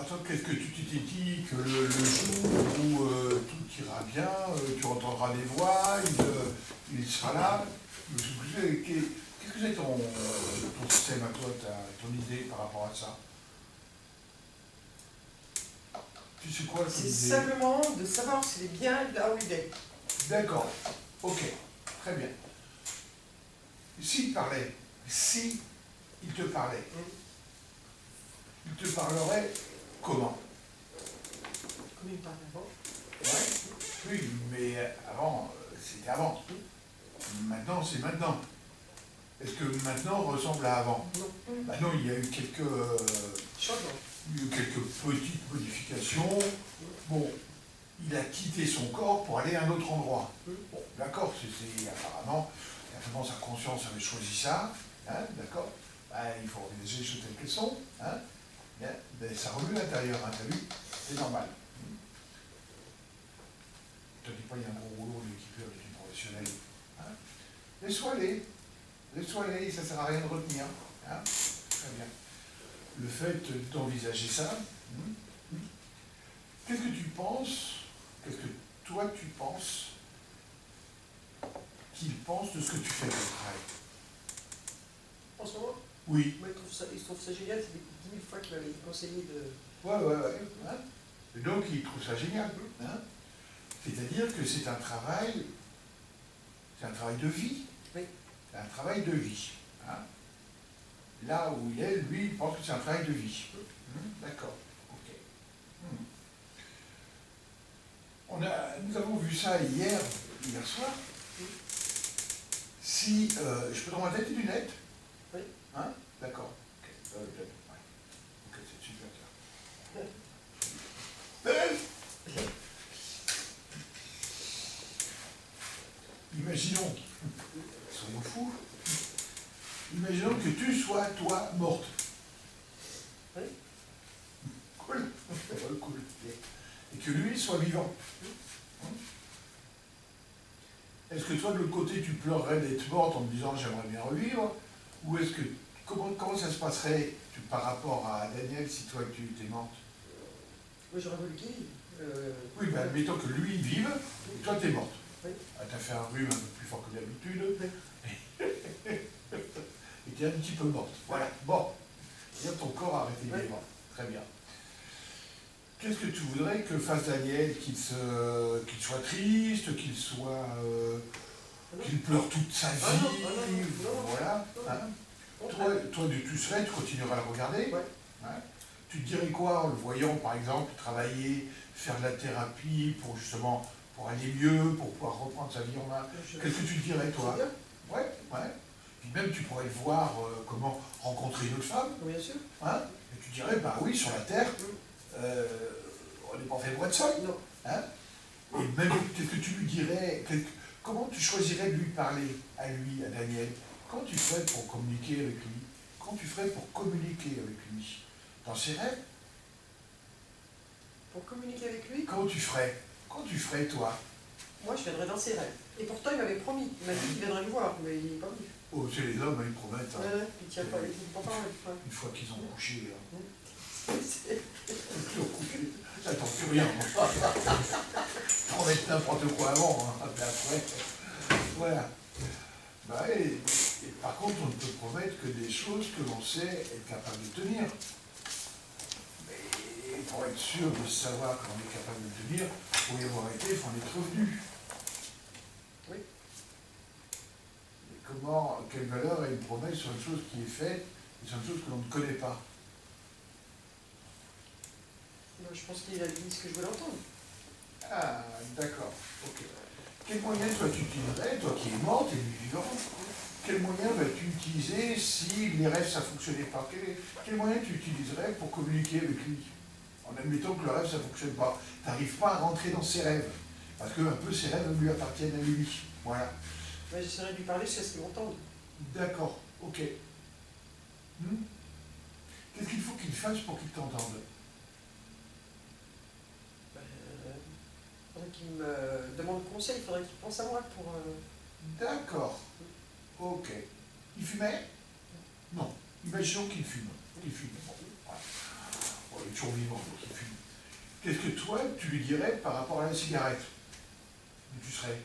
toi, qu'est-ce que tu t'es dit que le jour où tout ira bien, tu entendras des voix, il sera là. Qu'est-ce que c'est ton système à toi, ton idée par rapport à ça? Tu sais quoi ton C'est idée? simplement de savoir s'il est bien là où il est. D'accord, ok, très bien. S'il parlait, si il te parlait, il te parlerait comment? Comme il parle avant. Ouais. Oui, mais avant, c'était avant. Maintenant, c'est maintenant. Est-ce que maintenant ressemble à avant? Non. Bah non, il y a eu Changement. quelques petites modifications. Bon, il a quitté son corps pour aller à un autre endroit. Bon, d'accord, apparemment sa conscience avait choisi ça, hein, d'accord. Bah, il faut organiser les choses telles qu'elles sont, hein. Bien, ben, ça remue l'intérieur, hein, t'as vu? C'est normal. Je te dis pas, il y a un gros rouleau de l'équipe avec une professionnelle. Hein. Laisse-toi aller, ça ne sert à rien de retenir. Hein. Très bien. Le fait d'envisager ça, qu'est-ce que tu penses, qu'est-ce que toi tu penses qu'il pense de ce que tu fais comme travail? En ce moment? Oui. Moi, il trouve ça génial, c'est 10 000 fois qu'il m'avait conseillé de... Ouais. Hein. Et donc il trouve ça génial. Hein. C'est-à-dire que c'est un travail de vie. Oui. C'est un travail de vie. Hein. Là où il est, lui, il pense que c'est un travail de vie. D'accord. Ok. Nous avons vu ça hier soir. Si je peux t'envoyer tes lunettes? Oui. Hein? D'accord. Ok, ok, c'est super clair. Imaginons, soyons fous, imaginons que tu sois, toi, morte. Oui. Cool. Cool. Et que lui soit vivant. Est-ce que toi, de l'autre côté, tu pleurerais d'être morte en te disant j'aimerais bien revivre? Ou est-ce que, comment ça se passerait par rapport à Daniel si toi tu étais morte? Moi j'aurais voulu qu'il vive. Oui, ben admettons que lui vive, et toi t'es morte. Oui. T'as fait un rhume un peu plus fort que d'habitude, Oui. et t'es un petit peu morte. Voilà, bon. C'est-à-dire ton corps a arrêté de vivre. Très bien. Qu'est-ce que tu voudrais que fasse Daniel? Qu'il soit triste, qu'il pleure toute sa vie, voilà. Hein. Toi, tu serais, tu continueras à le regarder. Ouais. Hein. Tu te dirais quoi en le voyant, par exemple, travailler, faire de la thérapie pour justement, pour aller mieux, pour pouvoir reprendre sa vie en main? Qu'est-ce que tu te dirais, toi? Ouais. Puis même, tu pourrais voir comment rencontrer une autre femme. Bien sûr. Hein. Et tu dirais, bah oui, sur la Terre, on n'est pas fait pour être seul. Non. Hein. Et même, qu'est-ce que tu lui dirais? Comment tu choisirais de lui parler à lui, à Daniel? Comment tu ferais pour communiquer avec lui? Comment tu ferais pour communiquer avec lui? Dans ses rêves? Pour communiquer avec lui? Comment tu ferais? Comment tu ferais, toi? Moi, je viendrais dans ses rêves. Et pourtant, il m'avait promis. Il m'a dit qu'il viendrait me voir, mais il n'est pas venu. Oh, c'est les hommes, ils promettent. Hein. Il tient pas, il ne prend pas en une fois qu'ils ont couché. Hein. C'est... Ils ont couché. J'attends plus rien. Promettre n'importe quoi avant. Hein. Après, voilà. Bah, et par contre, on ne peut promettre que des choses que l'on sait être capable de tenir. Mais pour être sûr de savoir qu'on est capable de tenir, pour y avoir été, il faut en être revenu. Oui. Et quelle valeur a une promesse sur une chose qui est faite et sur une chose que l'on ne connaît pas? Moi, je pense qu'il a dit ce que je voulais entendre. Ah, d'accord. Ok. Quel moyen, toi, tu utiliserais, toi qui es morte et lui vivant, quel moyen vas-tu utiliser si les rêves, ça ne fonctionnait pas? Quel moyen tu utiliserais pour communiquer avec lui? En admettant que le rêve, ça ne fonctionne pas. Tu n'arrives pas à rentrer dans ses rêves. Parce que un peu ses rêves lui appartiennent à lui. Voilà. Ouais, j'essaierai de lui parler jusqu'à ce qu'il m'entende. D'accord. Ok. Qu'est-ce qu'il faut qu'il fasse pour qu'il t'entende? Il faudrait qu'il me demande conseil, il faudrait qu'il pense à moi pour... D'accord. Ok. Il fumait? Non. Imaginons qu'il fume. Il fume. Bon. Bon, il est toujours vivant, donc il fume. Qu'est-ce que toi, tu lui dirais par rapport à la cigarette? Où tu serais?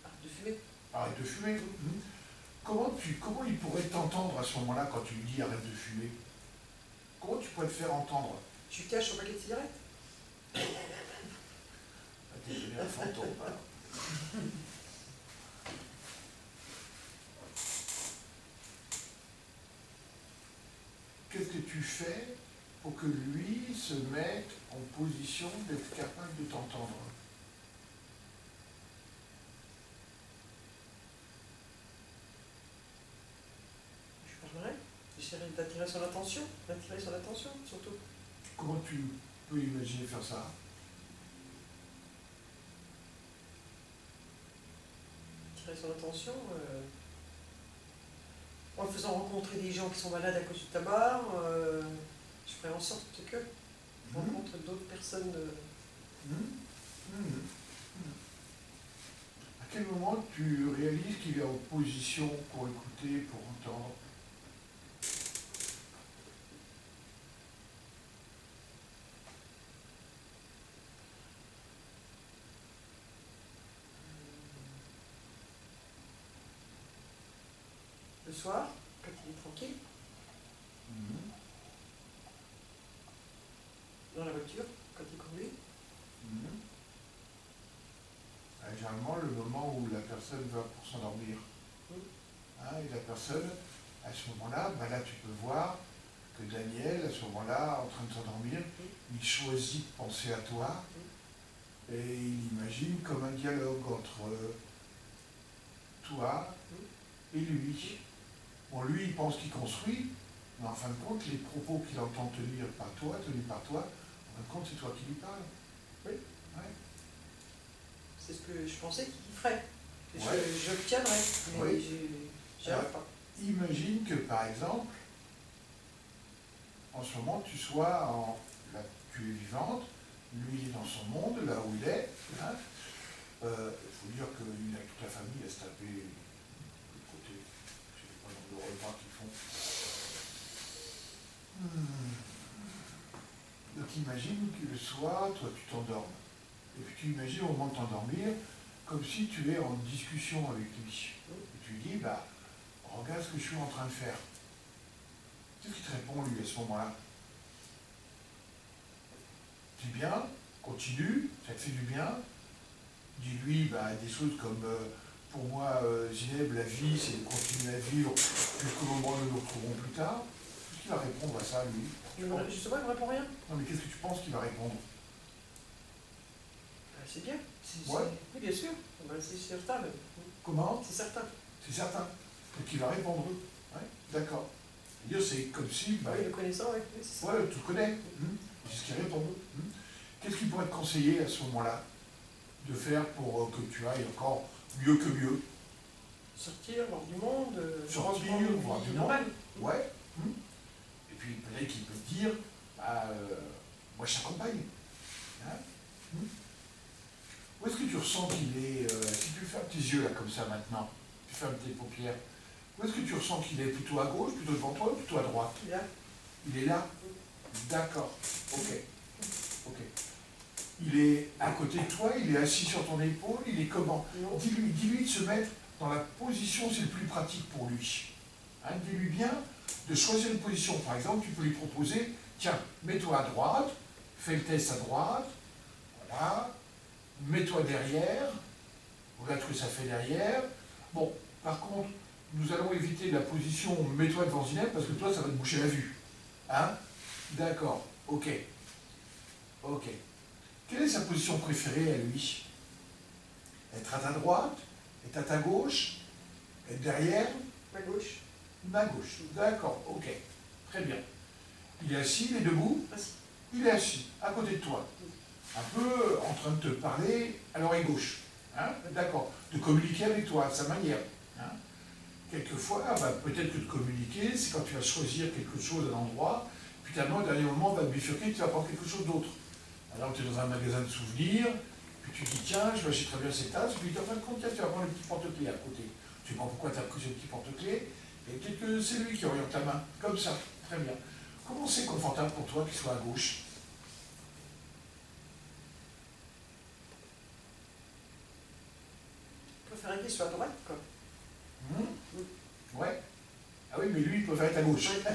Arrête de fumer. Arrête de fumer. Comment il pourrait t'entendre à ce moment-là quand tu lui dis arrête de fumer? Comment tu pourrais te faire entendre? Tu caches au paquet de cigarettes. Ah, t'es devenu un fantôme, voilà. Qu'est-ce que tu fais pour que lui se mette en position d'être capable de t'entendre? Je parlerai. J'essaierai d'attirer son attention. D'attirer son attention, surtout. Comment tu peux imaginer faire ça? Attirer son attention en le faisant rencontrer des gens qui sont malades à cause du tabac. Je ferai en sorte que rencontre d'autres personnes. À quel moment tu réalises qu'il est en position pour écouter, pour entendre? Le soir, quand il est tranquille, dans la voiture, quand il conduit. Généralement, le moment où la personne va pour s'endormir. Et la personne, à ce moment-là, là tu peux voir que Daniel, à ce moment-là, en train de s'endormir, il choisit de penser à toi et il imagine comme un dialogue entre toi et lui. Bon, lui, il pense qu'il construit, mais en fin de compte, les propos qu'il entend tenus par toi, en fin de compte, c'est toi qui lui parles. Oui. Ouais. C'est ce que je pensais qu'il ferait. Ouais. J'obtiendrai, mais Oui. j'y arrive pas. Imagine que, par exemple, en ce moment, tu sois là, tu es vivante, lui il est dans son monde, là où il est. Il faut dire qu'il a toute la famille à se taper de l'autre côté. Je ne sais pas dans le repas qu'ils font. Donc imagine que le soir, toi tu t'endormes. Et puis tu imagines au moment de t'endormir, comme si tu es en discussion avec lui. Et tu lui dis, regarde ce que je suis en train de faire. Qu'est-ce qu'il te répond lui à ce moment-là? C'est bien, continue, ça te fait du bien. Dis-lui des choses comme pour moi, Zineb, la vie, c'est de continuer à vivre jusqu'au moment où nous nous retrouverons plus tard. Qu'est-ce qu'il va répondre à ça, lui? Justement, il ne me répond rien. Non, mais qu'est-ce que tu penses qu'il va répondre? C'est bien. Ouais. Oui, bien sûr. C'est certain. Comment? C'est certain. C'est certain. Donc il va répondre. Ouais, d'accord. C'est comme si... oui, le connaissant, oui. Ouais, tu le connais. C'est ce qu'il répond. Qu'est-ce qu'il pourrait te conseiller à ce moment-là de faire pour que tu ailles encore mieux que mieux? Sortir, voir du monde. Sortir, voir du monde. Ouais. Et puis peut-être qu'il peut te dire, moi je t'accompagne. Où est-ce que tu ressens qu'il est, si tu fermes tes yeux là comme ça maintenant, tu fermes tes paupières, où est-ce que tu ressens qu'il est? Plutôt à gauche, plutôt devant toi, ou plutôt à droite? Il est là. Il est là? D'accord. Ok. Il est à côté de toi, il est assis sur ton épaule, il est comment? Dis-lui de se mettre dans la position, c'est le plus pratique pour lui. Dis-lui bien de choisir une position. Par exemple, tu peux lui proposer, tiens, mets-toi à droite, fais le test à droite, voilà, mets-toi derrière, regarde ce que ça fait derrière. Bon, par contre, nous allons éviter la position mets-toi devant Zineb parce que toi, ça va te boucher la vue. D'accord, ok. Quelle est sa position préférée à lui? Être à ta droite? Être à ta gauche? Être derrière? Ma gauche. Ma gauche, d'accord, ok. Très bien. Il est assis, il est debout? Assis. Il est assis, à côté de toi. Un peu en train de te parler à l'oreille gauche. D'accord. De communiquer avec toi, à sa manière. Quelquefois, peut-être que de communiquer, c'est quand tu vas choisir quelque chose à l'endroit, puis finalement, au dernier moment, on va te bifurquer, tu vas prendre quelque chose d'autre. Alors, tu es dans un magasin de souvenirs, puis tu dis, tiens, je vais acheter très bien cette tasse, puis en fin de compte, tiens, tu vas prendre le petit porte-clés à côté. Tu sais pas pourquoi tu as pris ce petit porte-clés, et peut-être que c'est lui qui oriente ta main, comme ça, très bien. Comment c'est confortable pour toi qu'il soit à gauche? Je préférerais qu'il soit à droite, quoi. Ouais. Ah oui, mais lui, il préfère être à gauche. Oui.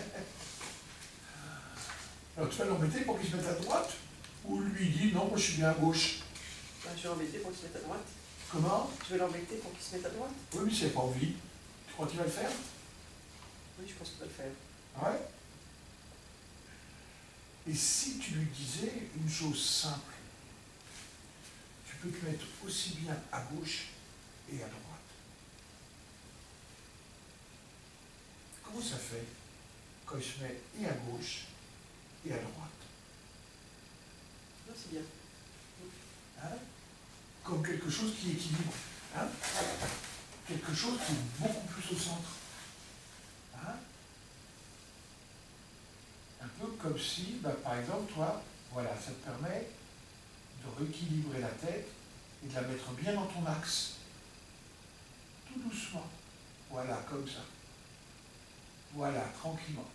Alors tu vas l'embêter pour qu'il se mette à droite? Ou lui il dit non, moi je suis bien à gauche? Bah, je vais l'embêter pour qu'il se mette à droite. Comment? Je vais l'embêter pour qu'il se mette à droite. Oui, mais s'il n'a pas envie, tu crois qu'il va le faire? Oui, je pense qu'il va le faire. Ouais. Et si tu lui disais une chose simple, tu peux te mettre aussi bien à gauche et à droite. Comment ça fait quand il se met et à gauche et à droite? Non, c'est bien. Hein? Comme quelque chose qui équilibre. Hein? Quelque chose qui est beaucoup plus au centre. Hein? Un peu comme si, bah, par exemple, toi, voilà, ça te permet de rééquilibrer la tête et de la mettre bien dans ton axe. Tout doucement. Voilà, comme ça. Voilà, tranquillement.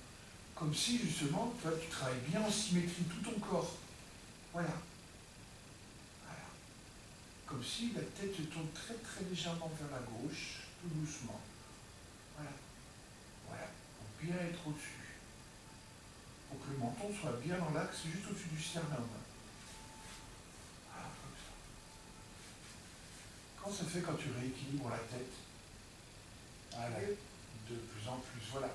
Comme si, justement, toi, tu travailles bien en symétrie, tout ton corps. Voilà. Voilà. Comme si la tête se tourne très très légèrement vers la gauche, tout doucement. Voilà. Voilà. Pour bien être au-dessus. Pour que le menton soit bien dans l'axe, juste au-dessus du sternum. Voilà, comme ça. Comment ça fait quand tu rééquilibres la tête? Voilà. De plus en plus, voilà.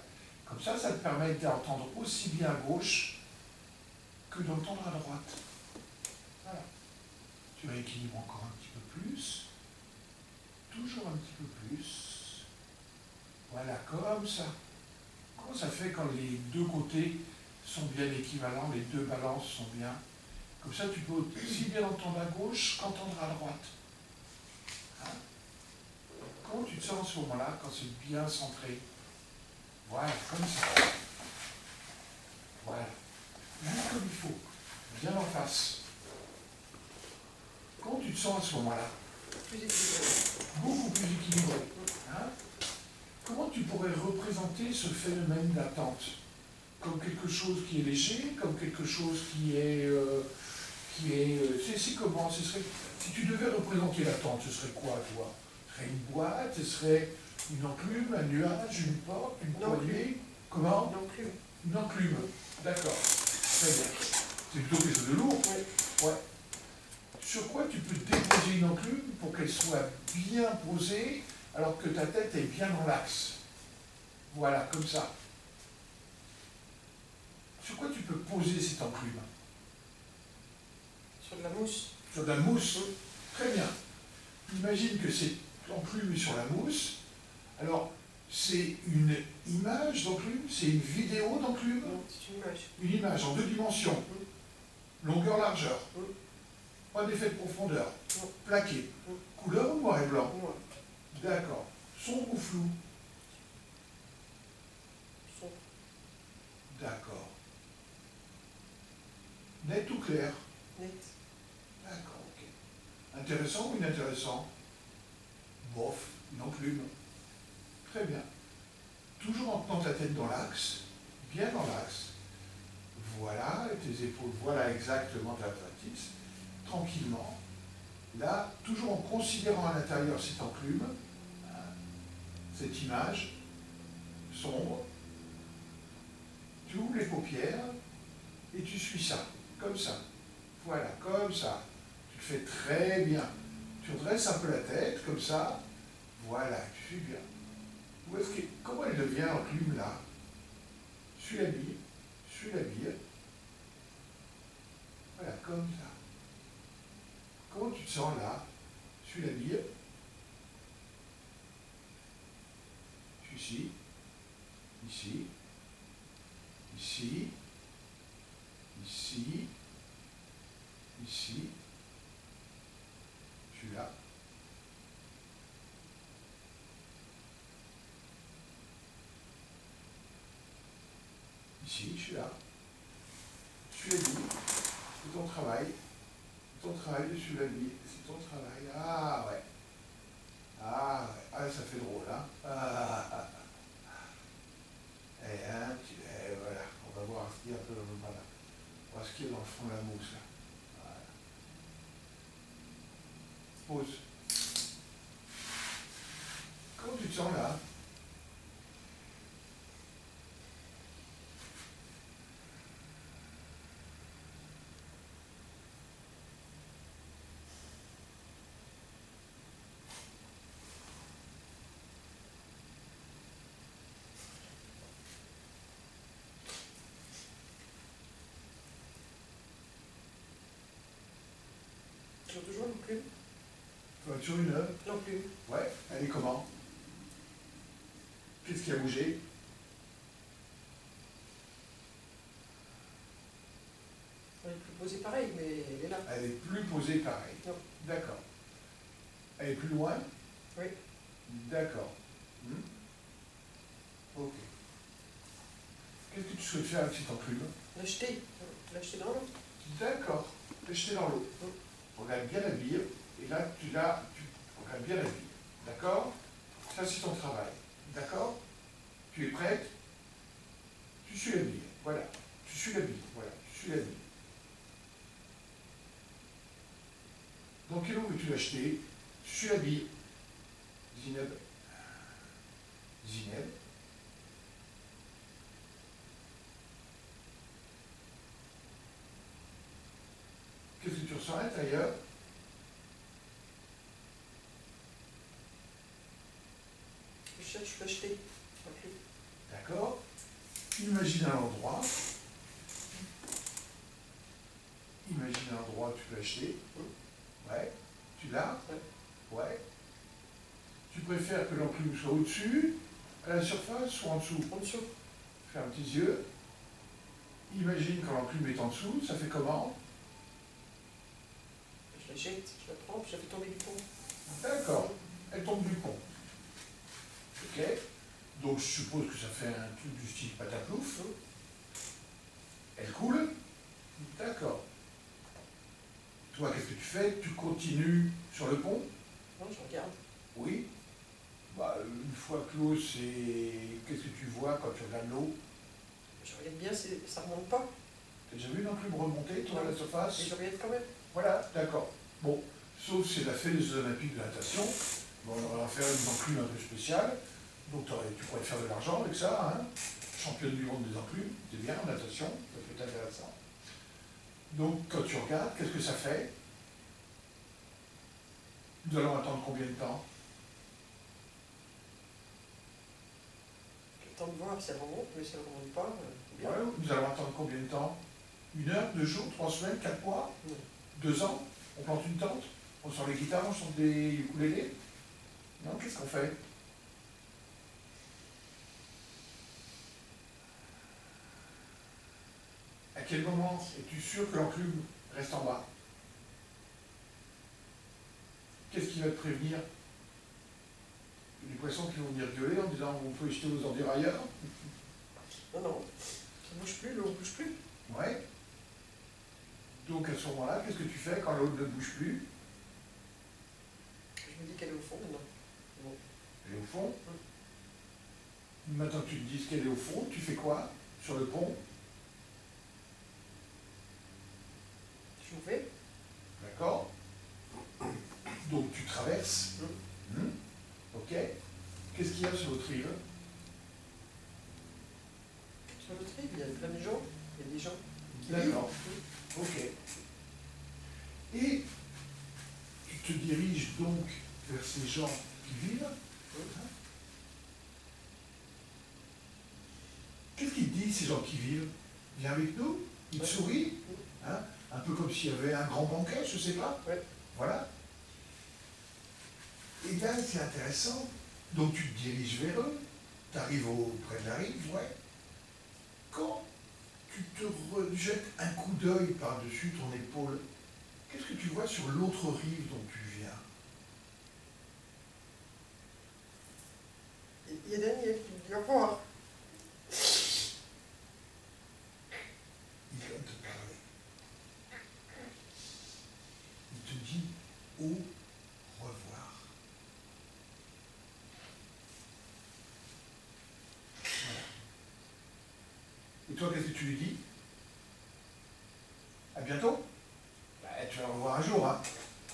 Comme ça te permet d'entendre aussi bien à gauche que d'entendre à droite. Voilà. Tu rééquilibres encore un petit peu plus. Toujours un petit peu plus. Voilà, comme ça. Comment ça fait quand les deux côtés sont bien équivalents, les deux balances sont bien? Comme ça, tu peux aussi bien entendre à gauche qu'entendre à droite. Hein? Comment tu te sens en ce moment-là, quand c'est bien centré? Voilà, comme ça. Voilà. Juste comme il faut. Bien en face. Comment tu te sens à ce moment-là? Plus équilibré. Beaucoup plus équilibré. Hein? Comment tu pourrais représenter ce phénomène d'attente? Comme quelque chose qui est léger, comme quelque chose qui est... c'est comment? Ce serait, si tu devais représenter l'attente, ce serait quoi, toi? Ce serait une boîte, ce serait une enclume, un nuage, une porte, une poignée? Comment? Une enclume. Une enclume. D'accord. Très bien. C'est plutôt quelque chose de lourd. Oui. Ouais. Sur quoi tu peux déposer une enclume pour qu'elle soit bien posée alors que ta tête est bien dans l'axe? Voilà, comme ça. Sur quoi tu peux poser cette enclume? Sur de la mousse. Sur de la mousse? Très bien. Imagine que cette enclume est sur la mousse. Alors, c'est une image d'enclume? C'est une vidéo d'enclume? Non, c'est une image. Une image en deux dimensions. Longueur-largeur. Pas d'effet de profondeur. Plaqué. Couleur ou noir et blanc? Noir. D'accord. Sombre ou flou? Son. D'accord. Net ou clair? Net. D'accord, ok. Intéressant ou inintéressant? Bof, une enclume. Très bien. Toujours en tenant ta tête dans l'axe, bien dans l'axe. Voilà, et tes épaules, voilà exactement ta pratique. Tranquillement. Là, toujours en considérant à l'intérieur cette enclume, hein, cette image sombre. Tu ouvres les paupières et tu suis ça, comme ça. Voilà, comme ça. Tu le fais très bien. Tu redresses un peu la tête, comme ça. Voilà, tu suis bien. Où est-ce que, comment elle devient l'enclume là? Suis la bille, suis la bille. Voilà, comme ça. Comment tu te sens là? Suis la bille. Ici, ici, ici, ici, ici. Je suis là. Ici, je suis là. Je suis la bille. C'est ton travail. C'est ton travail de suivre la bille. C'est ton travail. Ah ouais. Ah ouais. Ah, ça fait drôle, hein. Ah, ah, ah. Et, hein, voilà. On va va voir ce qu'il y a un peu, voilà. On va voir ce qu'il y a dans le fond de la mousse là. Voilà. Pause. Comment tu te sens là? Toujours l'enclume? Tu vas sur une œuvre? L'enclume. Ouais, elle est comment? Qu'est-ce qui a bougé? Elle est plus posée pareil, mais elle est là. Elle est plus posée pareil. Non. D'accord. Elle est plus loin? Oui. D'accord. Ok. Qu'est-ce que tu souhaites faire avec cette enclume? L'acheter. L'acheter dans l'eau. D'accord. L'acheter dans l'eau. Regarde bien la bille. Et là, tu regardes bien la bille. D'accord? Ça, c'est ton travail. D'accord? Tu es prête? Tu suis la bille. Voilà. Tu suis la bille. Voilà. Tu suis la bille. Dans quelle eau veux-tu l'acheter? Tu suis la bille. Zineb. Zineb. Qu'est-ce que tu ressens à l'intérieur? Je cherche l'acheter. D'accord? Imagine un endroit. Imagine un endroit où tu peux acheter. Ouais. Tu l'as? Ouais. Tu préfères que l'enclume soit au-dessus, à la surface ou en dessous? En dessous. Ferme tes yeux. Imagine quand l'enclume est en dessous, ça fait comment? Je la jette, je la prends, puis je la fais tomber du pont. D'accord. Elle tombe du pont. Ok. Donc je suppose que ça fait un truc du style pataplouf. Elle coule. D'accord. Toi, qu'est-ce que tu fais? Tu continues sur le pont? Non, je regarde. Oui. Bah, une fois que l'eau, c'est... Qu'est-ce que tu vois quand tu regardes l'eau? Je regarde bien, ça remonte pas. T'as déjà vu une enclume remonter, toi, à la surface? Et je regarde quand même. Voilà, d'accord. Bon, sauf si c'est la fête des Jeux Olympiques de natation. Bon, on va faire une enclume un peu spéciale. Donc tu pourrais faire de l'argent avec ça, hein. Championne du monde des enclumes, c'est bien en natation, ça peut être intéressant. Donc quand tu regardes, qu'est-ce que ça fait? Nous allons attendre combien de temps? J'ai le temps de voir si elle remonte, mais si elle ne remonte pas, bien. Ouais, nous allons attendre combien de temps? 1 heure, 2 jours, 3 semaines, 4 mois, Non. 2 ans? On plante une tente? On sort les guitares, on sort des ukulélés? Non, qu'est-ce qu'on fait? À quel moment es-tu sûr que l'enclume reste en bas? Qu'est-ce qui va te prévenir? Des poissons qui vont venir gueuler en disant on peut jeter aux ordures ailleurs? Non, non, ça ne bouge plus, l'eau ne bouge plus. Ouais. Donc à ce moment-là, qu'est-ce que tu fais quand l'eau ne bouge plus? Je me dis qu'elle est au fond maintenant. Bon. Elle est au fond. Maintenant que tu te dis qu'elle est au fond, tu fais quoi sur le pont? Je vous fais. D'accord. Donc tu traverses. Ok. Qu'est-ce qu'il y a sur l'autre rive? Sur l'autre rive, il y a plein de gens. Il y a des gens qui D'accord. vivent. Ok. Et tu te diriges donc vers ces gens qui vivent. Qu'est-ce qu'ils te disent, ces gens qui vivent? Viens avec nous, ils te sourient, hein? Un peu comme s'il y avait un grand banquet, je ne sais pas. Ouais. Voilà. Et bien, c'est intéressant. Donc tu te diriges vers eux, tu arrives près de la rive, ouais. Quand tu te rejettes un coup d'œil par-dessus ton épaule, qu'est-ce que tu vois sur l'autre rive dont tu viens? Il y a Daniel qui me dit au revoir. Il vient te parler. Il te dit au revoir. Voilà. Et toi, qu'est-ce que tu lui dis? À bientôt? Bah, tu vas le revoir un jour, hein?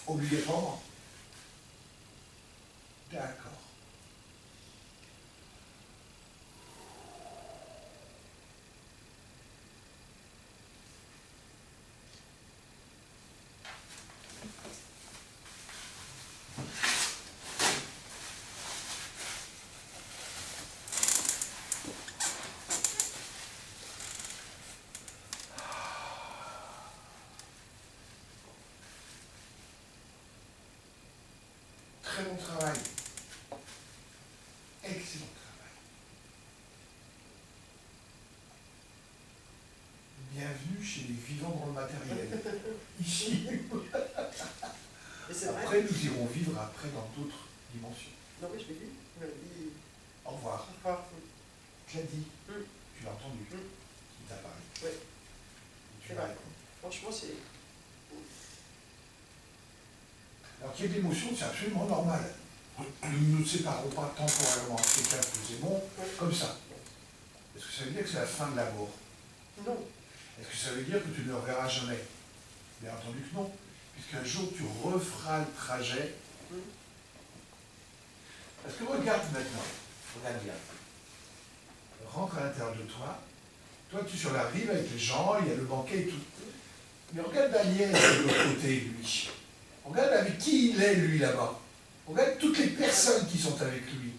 Obligatoirement. D'accord. Très bon travail. Excellent travail. Bienvenue chez les vivants dans le matériel. Ici. Et c'est vrai. Après, nous irons vivre après dans d'autres dimensions. Non, oui, je l'ai vu. Il m'a dit. Au revoir. Au revoir. Tu l'as dit. Tu l'as entendu. Mm. Il t'a parlé. Oui. Tu C'est l'as vrai. répondu. Franchement, c'est. Alors qu'il y ait de l'émotion, c'est absolument normal. Nous ne nous séparons pas temporairement quelqu'un que nous aimons comme ça. Est-ce que ça veut dire que c'est la fin de l'amour? Non. Est-ce que ça veut dire que tu ne le reverras jamais? Bien entendu que non. Puisqu'un jour tu referas le trajet. Parce que regarde maintenant, regarde bien. Rentre à l'intérieur de toi. Toi, tu es sur la rive avec les gens, il y a le banquet et tout. Mais regarde Daniel de l'autre côté, lui. Regarde avec qui il est, lui, là-bas. Regarde toutes les personnes qui sont avec lui.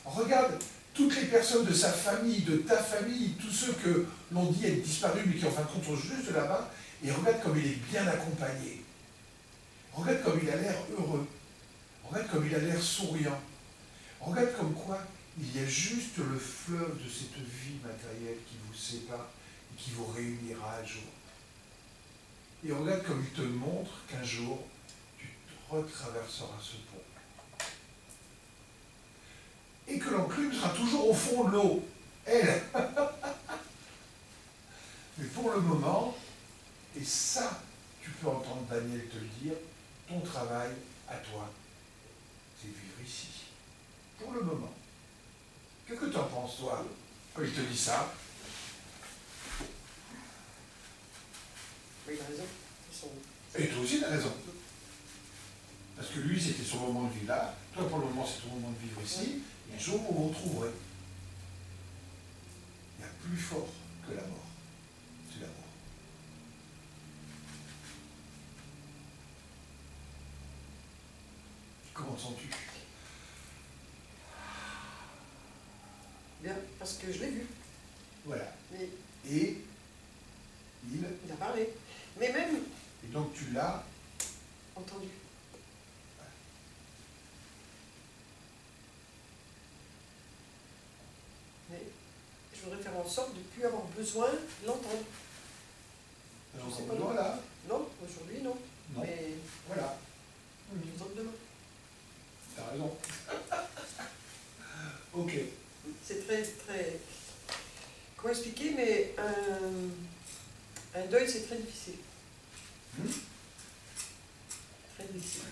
Regarde toutes les personnes de sa famille, de ta famille, tous ceux que l'on dit être disparus, mais qui en fin de compte sont juste là-bas, et regarde comme il est bien accompagné. Regarde comme il a l'air heureux. Regarde comme il a l'air souriant. Regarde comme quoi il y a juste le fleuve de cette vie matérielle qui vous sépare et qui vous réunira un jour. Et regarde comme il te montre qu'un jour, tu retraverseras ce pont. Et que l'enclume sera toujours au fond de l'eau. Elle. Mais pour le moment, et ça, tu peux entendre Daniel te le dire, ton travail à toi, c'est vivre ici. Pour le moment. Qu'est-ce que tu en penses, toi, quand il te dit ça? Oui, il a raison. Et toi aussi, tu as raison. Parce que lui, c'était son moment de vie là. Toi, pour le moment, c'est ton moment de vivre ici. Et un jour, vous vous retrouverez. Il y a plus fort que la mort. C'est la mort. Comment te sens-tu? Bien, parce que je l'ai vu. Voilà. Mais Et il a parlé. Mais même et donc tu l'as entendu. Mais je voudrais faire en sorte de ne plus avoir besoin de l'entendre. encore sais pas besoin là? Non, aujourd'hui non. Non. Mais Voilà. je vous en demain. T'as raison. Ok. C'est très, très... Comment expliquer, mais un deuil, c'est très difficile. Très difficile.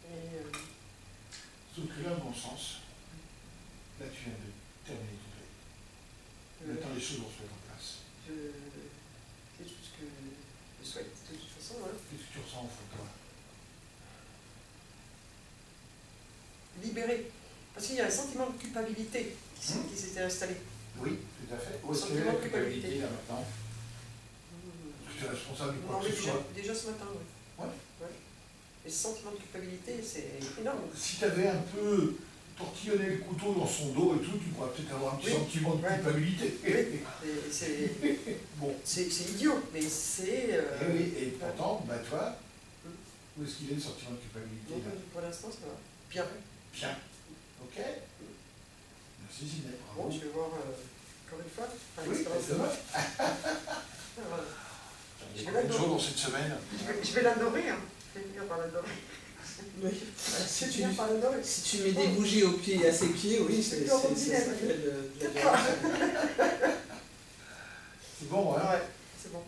Et, Sauf que là, dans le sens, là tu viens de terminer ton deuil. Maintenant les choses vont se mettre en place. c'est tout ce que je souhaite, de toute façon. Hein. Qu'est-ce que tu ressens au fond de toi? Libéré. Parce qu'il y a un sentiment de culpabilité qui s'était installé. Oui, tout à fait. Où est-ce Sentiment qu'elle est la de culpabilité. culpabilité là maintenant? Parce que tu es responsable de quoi Non, que mais ce soit. déjà ce matin, oui. Ouais. Et ce sentiment de culpabilité, c'est énorme. Si tu avais un peu tortillonné le couteau dans son dos et tout, tu pourrais peut-être avoir un petit sentiment de culpabilité. Oui. Bon. C'est idiot, mais c'est... Et oui, et pourtant, bah toi, où est-ce qu'il est le sentiment de culpabilité là? Pour l'instant, ça va. Bien. Bien. Ok. Merci Zinette, bravo. Bon, je vais voir encore une fois. Oui, demain. Voilà. Il y a combien de jours dans cette semaine? Je vais l'adorer, hein. Je vais finir par l'adorer. Oui. Je vais finir par l'adorer. Si tu mets des bougies aux pieds, à ses pieds, oui, ça s'appelle de l'adoration. C'est bon, hein? Ouais, c'est bon.